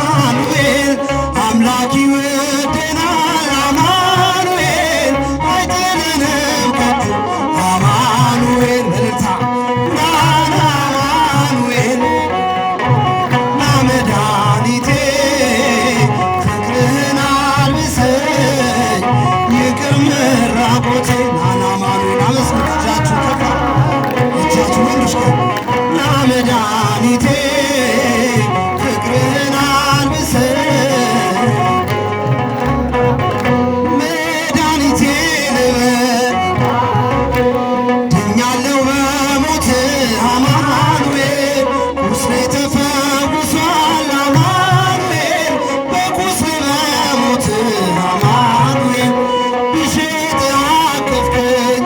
አማኑኤል አምላክ ይወደናል አማኑኤል አይጥለንም ከቶ አማኑኤል በልልታ ናና አማኑኤል ና መድኃኒቴ ፍቅርህን አልብሰኝ ይቅር መራቆቴ ናና አማኑኤል አመስግኑ እጃችሁ ከፍ እጃችሁ ወንዶች ና መድኃኒቴ ፍቅርህን አልብሰኝ መድኃኒቴ ልበል ድኛለሁ በሞት አማኑኤል ቁስሌ ተፈውሷል አማኑኤል በቁስል በሞት አማኑኤል ብሽት አቀፍከኝ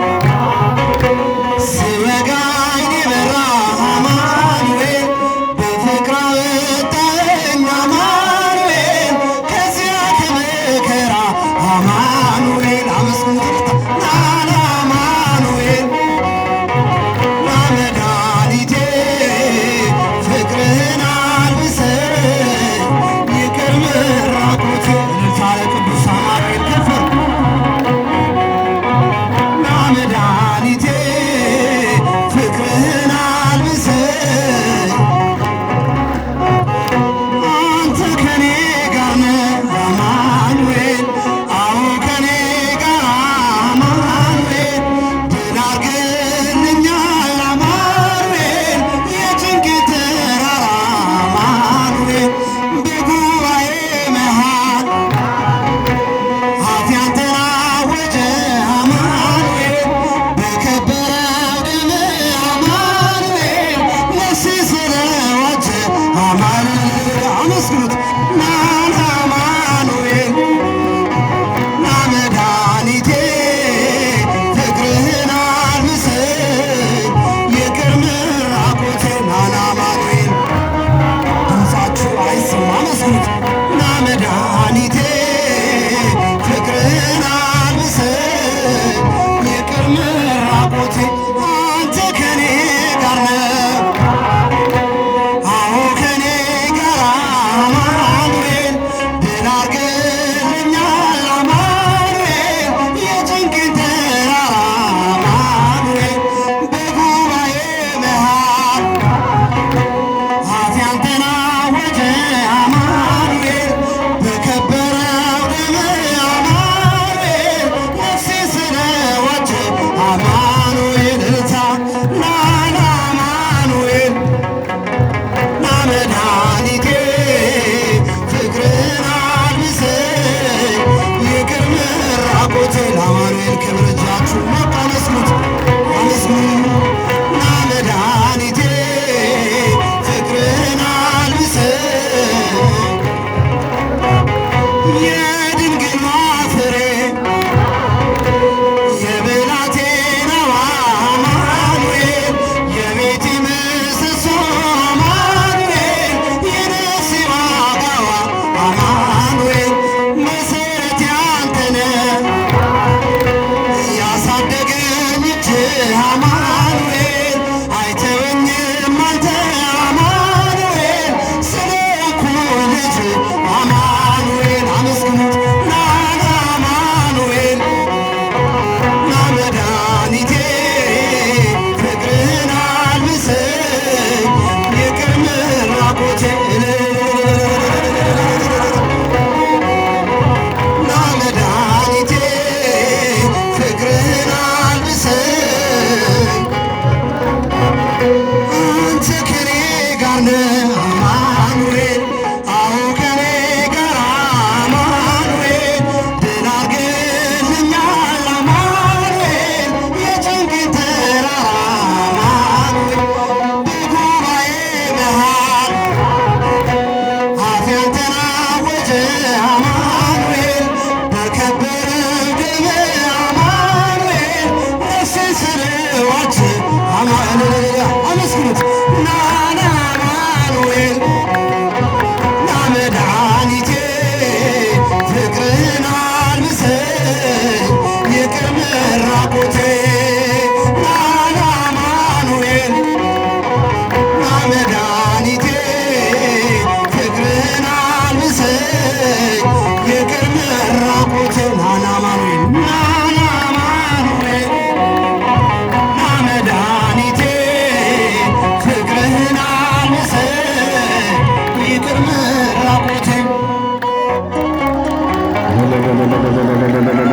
ስወጋኝ በራ አማኑኤል በፍቅር አወጣኸኝ አማኑኤል ከዚያ ከመከራ አማኑኤል አመስግኑት ናና አማኑኤል ና መድኃኒቴ ፍቅርህን አልብሰኝ ይቅር መራቆቴ እልልታ ለቅዱስ አማኑኤል ከፍ ና መድኃኒቴ ፍቅርህን አልብሰኝ አንተ ከኔ ጋር ነህ አማኑኤል አዎ ከኔ ጋር አማኑኤል ድል አድርግልኛል አማኑኤል የጭንቅ ተራራ አማኑኤል በጉባኤ መሃል ኃጢአት ተራወጀ አማኑኤል በከበረው ደም አማኑኤል ነፍሴ ስለዋጀ አማኑኤል አመስግኑት ናና አማኑኤል ና መድኃኒቴ ፍቅርህን አልብሰኝ ይቅር መራቆቴ ናና አማኑኤል ድምፃችሁ አይሰማ አመስግኑት ና መድኃኒቴ ፍቅርህን አልብሰኝ ይቅር መራቆቴ አንተ ከኔ ጋር ነህ አዎ ከኔ ጋር አማኑኤል ድል አድርግልኛል አማኑኤል የጭንቅን ተራራ አማኑኤል በጉባኤ መሃል ኃጢአት ተናወጀ አማኑኤል በከበረው ደም አማኑኤል ነፍሴ ስለዋጀ አማኑኤል እልልታ ናና አማኑኤል ና መድኃኒቴ ፍቅርህን አልብሰኝ ይቅር መራቆቴ ለአማኑኤል ክብር እጃችሁ ሞቅ አመስግኑት አመስግኑ ና መድኃኒቴ ፍቅርህን አልብሰኝ